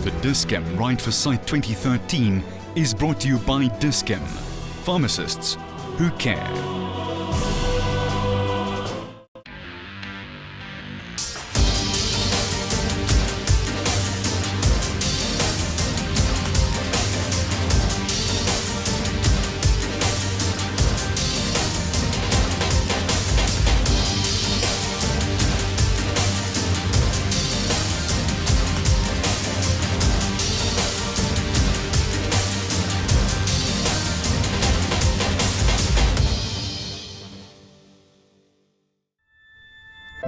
The Dis-Chem Ride for Sight 2013 is brought to you by Dis-Chem, pharmacists who care.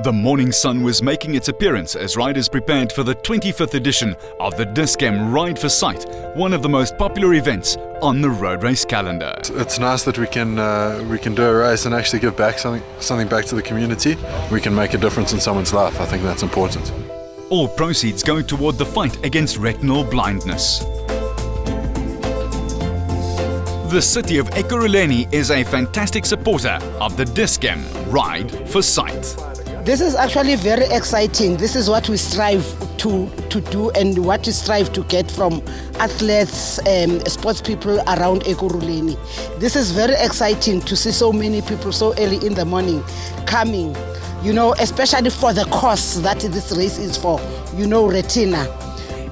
The morning sun was making its appearance as riders prepared for the 25th edition of the Dis-Chem Ride for Sight, one of the most popular events on the road race calendar. It's nice that we can do a race and actually give back something back to the community. We can make a difference in someone's life. I think that's important. All proceeds go toward the fight against retinal blindness. The city of Ekurhuleni is a fantastic supporter of the Dis-Chem Ride for Sight. This is actually very exciting. This is what we strive to do and what we strive to get from athletes, sports people around Ekurhuleni. This is very exciting to see so many people so early in the morning coming, especially for the cause that this race is for, retina.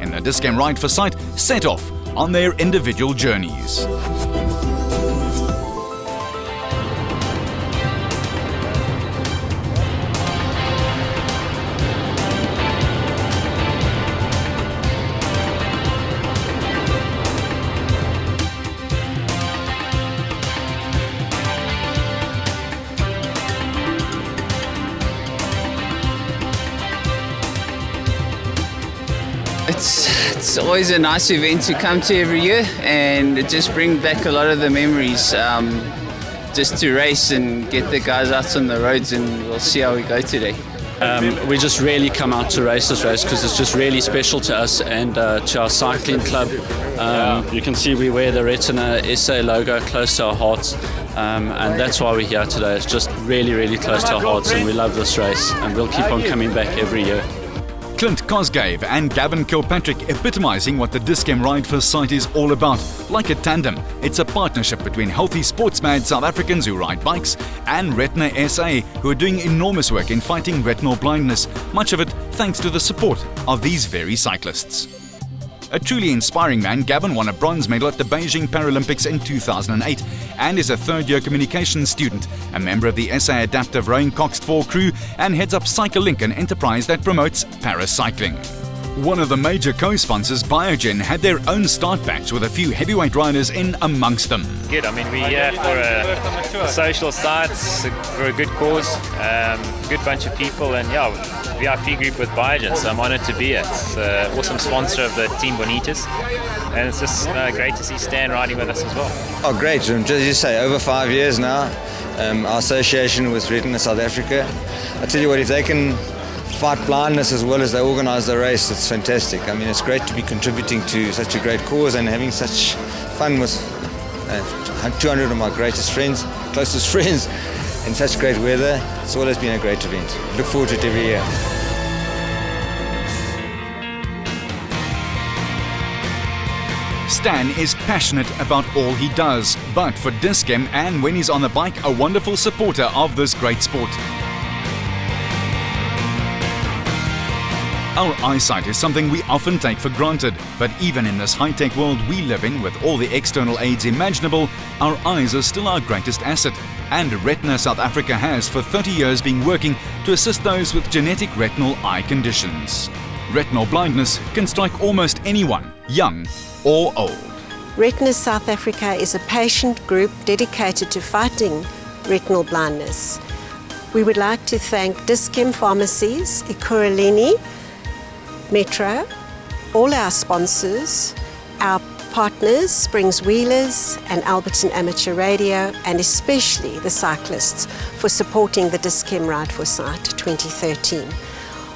And the Dis-Chem Ride for Sight set off on their individual journeys. It's always a nice event to come to every year, and it just brings back a lot of the memories just to race and get the guys out on the roads, and we'll see how we go today. We just really come out to race this race because it's just really special to us and to our cycling club. You can see we wear the Retina SA logo close to our hearts, and that's why we're here today. It's just really, really close to our hearts, and we love this race, and we'll keep on coming back every year. Clint Cosgrave and Gavin Kilpatrick epitomising what the Dis-Chem Ride for Sight is all about. Like a tandem, it's a partnership between healthy sports-mad South Africans who ride bikes and Retina SA, who are doing enormous work in fighting retinal blindness, much of it thanks to the support of these very cyclists. A truly inspiring man, Gavin won a bronze medal at the Beijing Paralympics in 2008 and is a third-year communications student, a member of the SA Adaptive Rowing Coxed 4 crew, and heads up CycleLink, an enterprise that promotes paracycling. One of the major co-sponsors, Biogen, had their own start batch with a few heavyweight riders in amongst them. Good. I mean, we're here for a social start, for a good cause, good bunch of people, and VIP group with Biogen, so I'm honoured to be here. It's an awesome sponsor of the Team Bonitas, and it's just great to see Stan riding with us as well. Oh, great. As you say, over 5 years now, our association with Retina South Africa. I tell you what, if they can fight blindness as well as they organise the race, it's fantastic. I mean, it's great to be contributing to such a great cause and having such fun with 200 of my greatest friends, closest friends, in such great weather. It's always been a great event. Look forward to it every year. Stan is passionate about all he does, but for Dis-Chem and when he's on the bike, a wonderful supporter of this great sport. Our eyesight is something we often take for granted, but even in this high-tech world we live in with all the external aids imaginable, our eyes are still our greatest asset. And Retina South Africa has for 30 years been working to assist those with genetic retinal eye conditions. Retinal blindness can strike almost anyone, young or old. Retina South Africa is a patient group dedicated to fighting retinal blindness. We would like to thank Dis-Chem Pharmacies, Ekurhuleni, Metro, all our sponsors, our partners, Springs Wheelers and Alberton Amateur Radio, and especially the cyclists for supporting the Dis-Chem Ride for Sight 2013.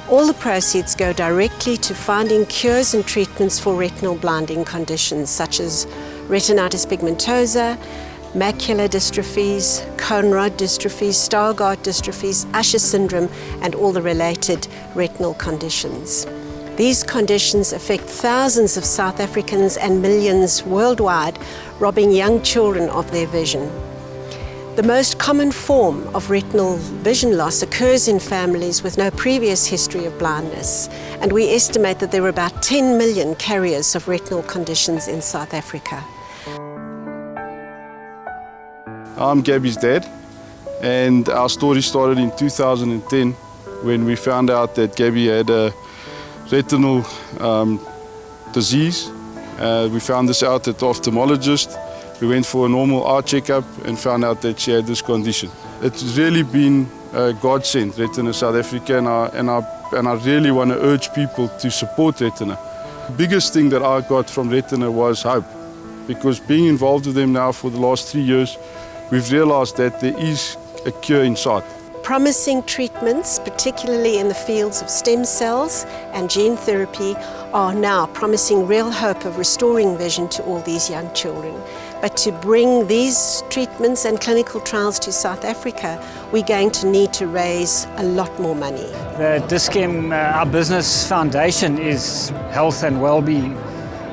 All the proceeds go directly to finding cures and treatments for retinal blinding conditions such as retinitis pigmentosa, macular dystrophies, cone rod dystrophies, Stargardt dystrophies, Usher syndrome, and all the related retinal conditions. These conditions affect thousands of South Africans and millions worldwide, robbing young children of their vision. The most common form of retinal vision loss occurs in families with no previous history of blindness, and we estimate that there are about 10 million carriers of retinal conditions in South Africa. I'm Gabby's dad, and our story started in 2010 when we found out that Gabby had a retinal disease. We found this out at the ophthalmologist. We went for a normal eye checkup and found out that she had this condition. It's really been a godsend, Retina South Africa, and I really want to urge people to support Retina. The biggest thing that I got from Retina was hope, because being involved with them now for the last 3 years, we've realized that there is a cure in sight. Promising treatments, particularly in the fields of stem cells and gene therapy, are now promising real hope of restoring vision to all these young children. But to bring these treatments and clinical trials to South Africa, we're going to need to raise a lot more money. The Dis-Chem, our business foundation, is health and well-being.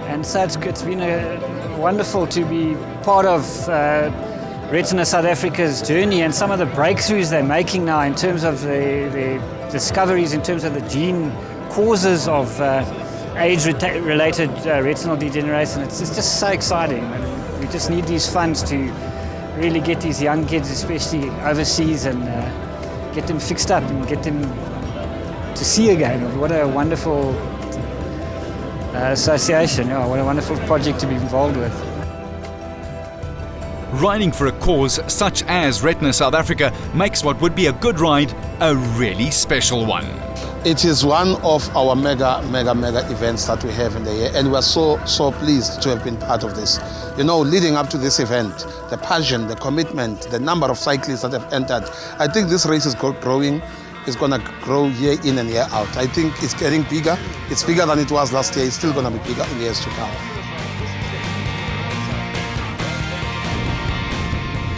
And so it's been wonderful to be part of Retina South Africa's journey and some of the breakthroughs they're making now in terms of the discoveries, in terms of the gene causes of age-related retinal degeneration. It's just so exciting. We just need these funds to really get these young kids, especially overseas, and get them fixed up and get them to see again. What a wonderful association, what a wonderful project to be involved with. Riding for a cause such as Retina South Africa makes what would be a good ride a really special one. It is one of our mega events that we have in the year, and we're so pleased to have been part of this. You know, leading up to this event, the passion, the commitment, the number of cyclists that have entered, I think this race is growing. It's going to grow year in and year out. I think it's getting bigger. It's bigger than it was last year. It's still going to be bigger in years to come.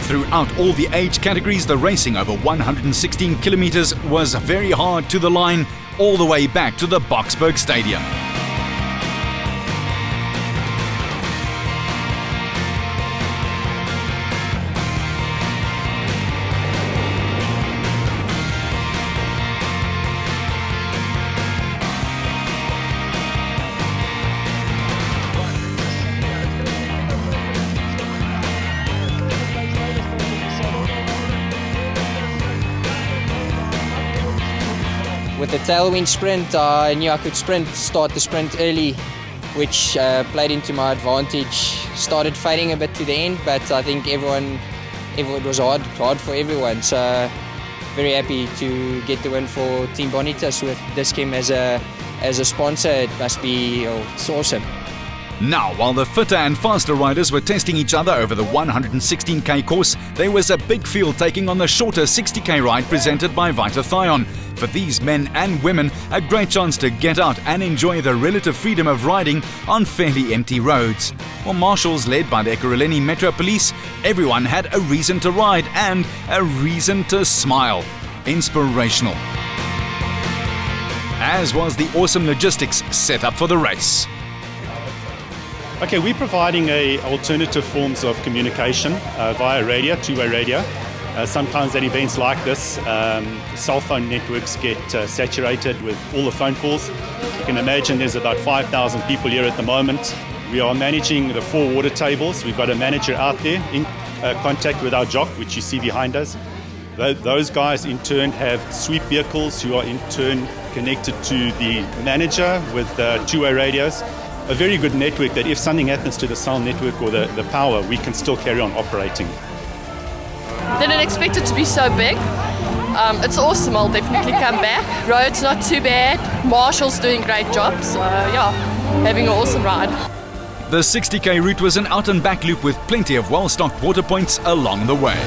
Throughout all the age categories, the racing over 116 kilometers was very hard to the line, all the way back to the Boksburg Stadium. With the tailwind sprint, I knew I could start the sprint early, which played into my advantage. Started fading a bit to the end, but I think it was hard for everyone. So very happy to get the win for Team Bonitas with Dis-Chem as a sponsor. It must be it's awesome. Now, while the fitter and faster riders were testing each other over the 116k course, there was a big field taking on the shorter 60k ride presented by Vita Thion. For these men and women, a great chance to get out and enjoy the relative freedom of riding on fairly empty roads. For marshals led by the Ekurhuleni Metro Police, everyone had a reason to ride and a reason to smile. Inspirational. As was the awesome logistics set up for the race. Okay, we're providing alternative forms of communication via radio, two-way radio. Sometimes at events like this, cell phone networks get saturated with all the phone calls. You can imagine there's about 5,000 people here at the moment. We are managing the 4 water tables. We've got a manager out there in contact with our jock, which you see behind us. Those guys in turn have sweep vehicles who are in turn connected to the manager with two-way radios. A very good network that if something happens to the sound network or the power, we can still carry on operating. Didn't expect it to be so big. It's awesome, I'll definitely come back. Road's not too bad, Marshall's doing a great job, so yeah, having an awesome ride. The 60k route was an out and back loop with plenty of well-stocked water points along the way.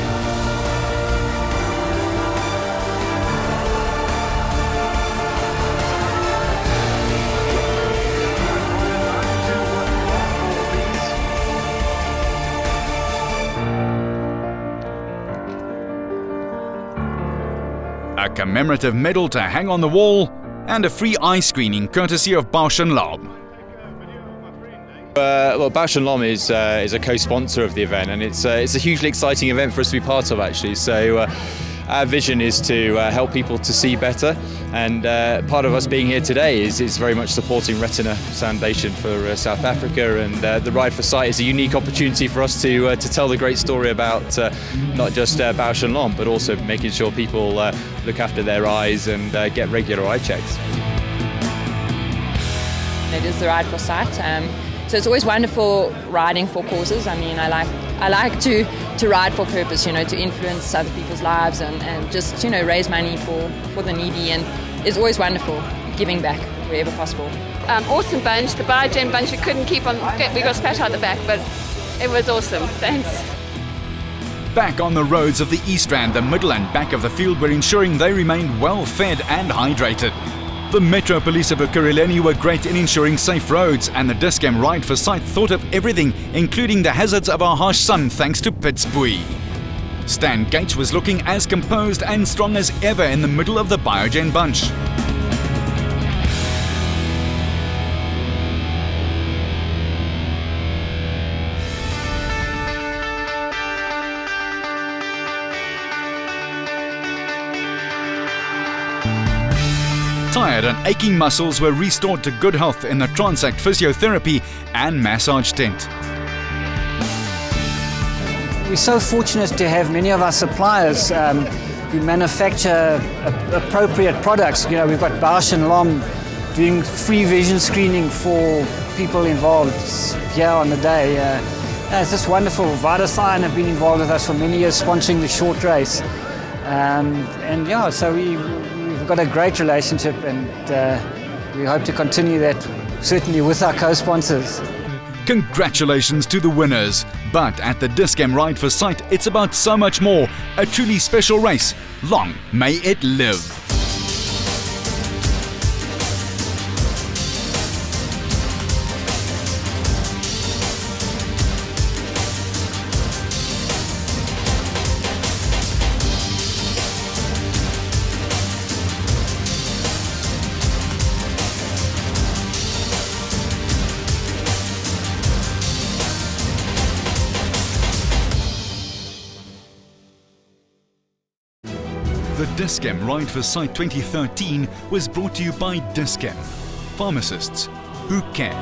A commemorative medal to hang on the wall, and a free eye screening courtesy of Bausch & Lomb. Well, Bausch & Lomb is a co-sponsor of the event, and it's a hugely exciting event for us to be part of, actually. So our vision is to help people to see better, and part of us being here today is very much supporting Retina Foundation for South Africa, and the Ride for Sight is a unique opportunity for us to tell the great story about not just Bausch & Lomb, but also making sure people look after their eyes and get regular eye checks. It is the Ride for Sight. So it's always wonderful riding for causes. I mean, I like to ride for purpose, you know, to influence other people's lives and just, you know, raise money for the needy. And it's always wonderful giving back wherever possible. Awesome bunch, the Biogen bunch. We couldn't keep on. We got spat out the back, but it was awesome. Thanks. Back on the roads of the East Rand, the middle and back of the field were ensuring they remained well fed and hydrated. The Metro Police of Ekurhuleni were great in ensuring safe roads, and the Dis-Chem Ride for Sight thought of everything, including the hazards of our harsh sun thanks to Pittsburgh. Stan Gage was looking as composed and strong as ever in the middle of the Biogen bunch. Tired and aching muscles were restored to good health in the Transact Physiotherapy and Massage tent. We're so fortunate to have many of our suppliers who manufacture appropriate products. You know, we've got Bausch & Lomb doing free vision screening for people involved here on the day. It's just wonderful. VitaSign have been involved with us for many years, sponsoring the short race. And yeah, so we've got a great relationship, and we hope to continue that, certainly with our co-sponsors. Congratulations to the winners. But at the Dis-Chem Ride for Sight, it's about so much more. A truly special race. Long may it live. The Dis-Chem Ride for Sight 2013 was brought to you by Dis-Chem, pharmacists who care.